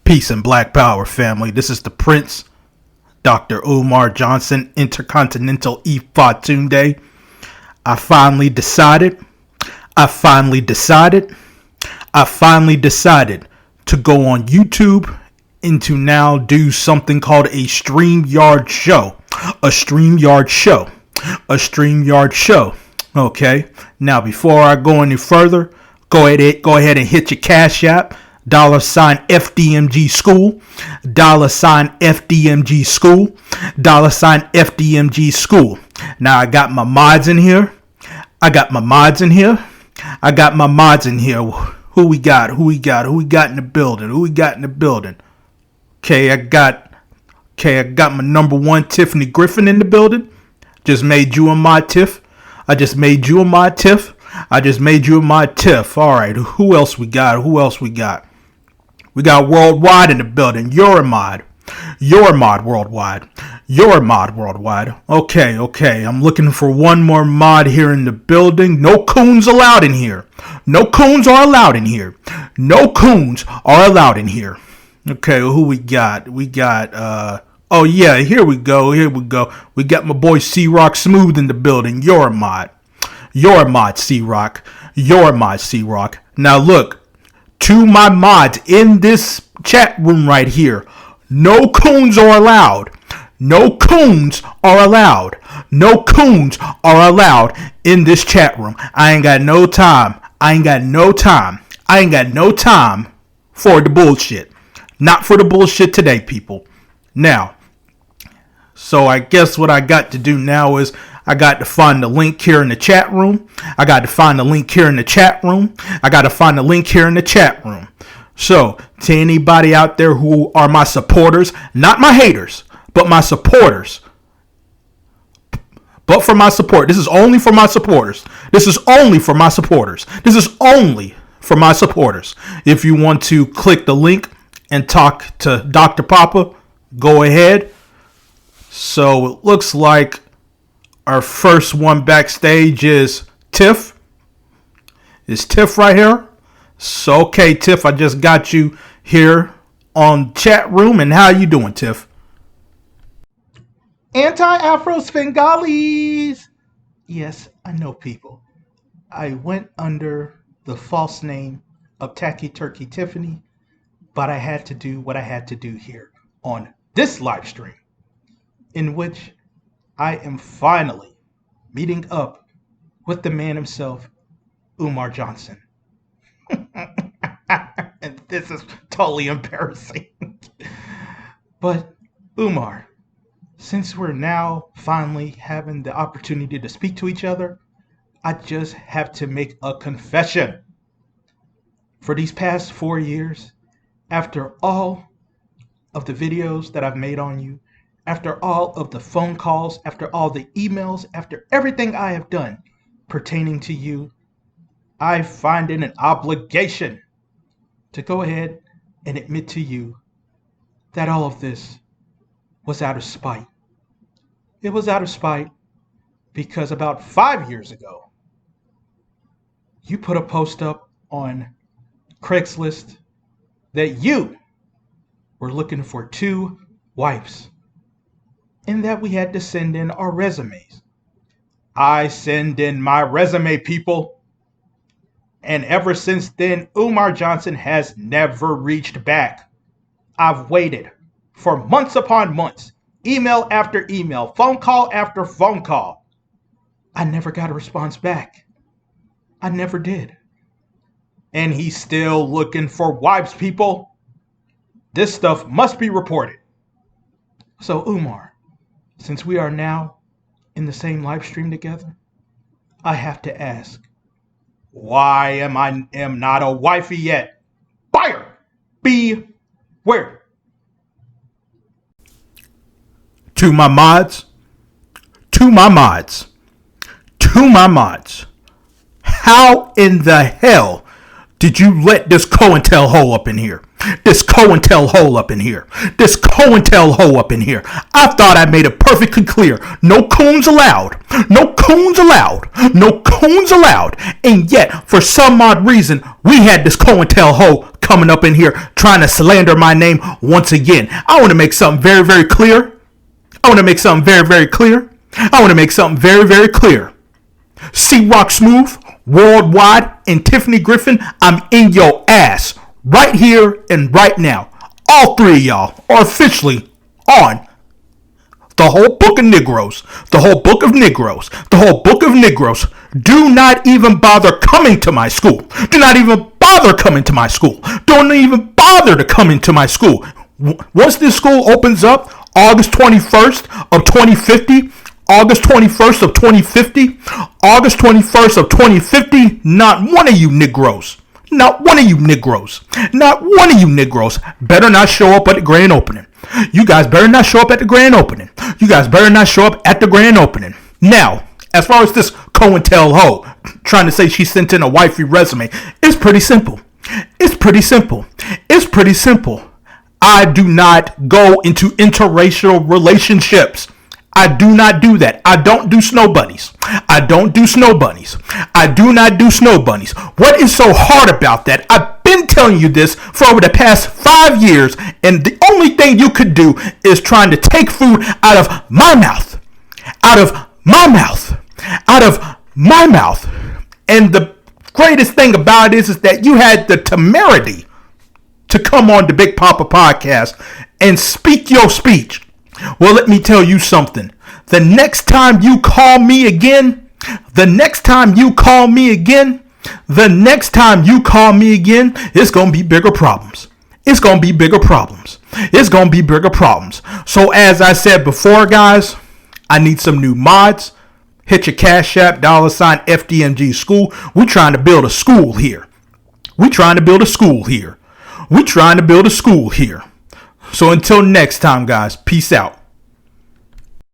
Peace and Black Power, family. This is the Prince, Dr. Umar Johnson, Intercontinental Ifatunde. I finally decided to go on YouTube and to now do something called a Streamyard show. Okay. Now, before I go any further, go ahead and hit your Cash App. $FDMG School, $FDMG School, $FDMG School. Now I got my mods in here. Who we got in the building? Okay, I got my number one Tiffany Griffin in the building. Just made you a mod Tiff. All right, who else we got? We got Worldwide in the building. You're a mod worldwide. Okay. I'm looking for one more mod here in the building. No coons allowed in here. No coons are allowed in here. Okay, who we got? Oh yeah, here we go. We got my boy C-Rock Smooth in the building. You're a mod, C-Rock. Now look, to my mods in this chat room right here, no coons are allowed in this chat room. I ain't got no time for the bullshit. Not for the bullshit today, people. Now, so I guess what I got to do now is I got to find the link here in the chat room. So, to anybody out there who are my supporters, not my haters, but my supporters. But for my support, this is only for my supporters. If you want to click the link and talk to Dr. Papa, go ahead. So it looks like our first one backstage is Tiff. Is Tiff right here? So, okay, Tiff, I just got you here on chat room. And how you doing, Tiff? Anti Afro Svengalis. Yes, I know, people. I went under the false name of Tacky Turkey Tiffany, but I had to do what I had to do here on this live stream, in which I am finally meeting up with the man himself, Umar Johnson. And this is totally embarrassing. But Umar, since we're now finally having the opportunity to speak to each other, I just have to make a confession. For these past 4 years, after all of the videos that I've made on you, after all of the phone calls, after all the emails, after everything I have done pertaining to you, I find it an obligation to go ahead and admit to you that all of this was out of spite. It was out of spite because about 5 years ago, you put a post up on Craigslist that you were looking for 2 wives and that we had to send in our resumes. I send in my resume, people. And ever since then, Umar Johnson has never reached back. I've waited for months upon months, email after email, phone call after phone call. I never got a response back. I never did. And he's still looking for wives, people. This stuff must be reported. So, Umar, since we are now in the same live stream together, I have to ask, why am I not a wifey yet? Buyer beware. To my mods, how in the hell did you let this COINTELHOLE up in here? This COINTELHO up in here. This COINTELHO up in here. I thought I made it perfectly clear. No coons allowed. No coons allowed. No coons allowed. And yet, for some odd reason, we had this COINTELHO coming up in here trying to slander my name once again. I want to make something very, very clear. I want to make something very, very clear. I want to make something very, very clear. C-Rock Smooth, Worldwide, and Tiffany Griffin, I'm in your ass. Right here and right now. All three of y'all are officially on the whole book of Negroes. The whole book of Negroes. The whole book of Negroes. Do not even bother coming to my school. Do not even bother coming to my school. Don't even bother to come into my school. Once this school opens up, August 21st of 2050, August 21st of 2050, August 21st of 2050, not one of you Negroes. Not one of you Negroes. Not one of you Negroes better not show up at the grand opening. You guys better not show up at the grand opening. You guys better not show up at the grand opening. Now, as far as this COINTELHO trying to say she sent in a wifey resume, it's pretty simple. It's pretty simple. It's pretty simple. I do not go into interracial relationships. I do not do that. I don't do snow bunnies. I don't do snow bunnies. I do not do snow bunnies. What is so hard about that? I've been telling you this for over the past 5 years, and the only thing you could do is trying to take food out of my mouth. Out of my mouth. Out of my mouth. And the greatest thing about it is that you had the temerity to come on the Big Papa podcast and speak your speech. Well, let me tell you something. The next time you call me again, it's going to be bigger problems. It's going to be bigger problems. It's going to be bigger problems. So as I said before, guys, I need some new mods. Hit your Cash App, $FDMG School. We're trying to build a school here. So until next time, guys, peace out.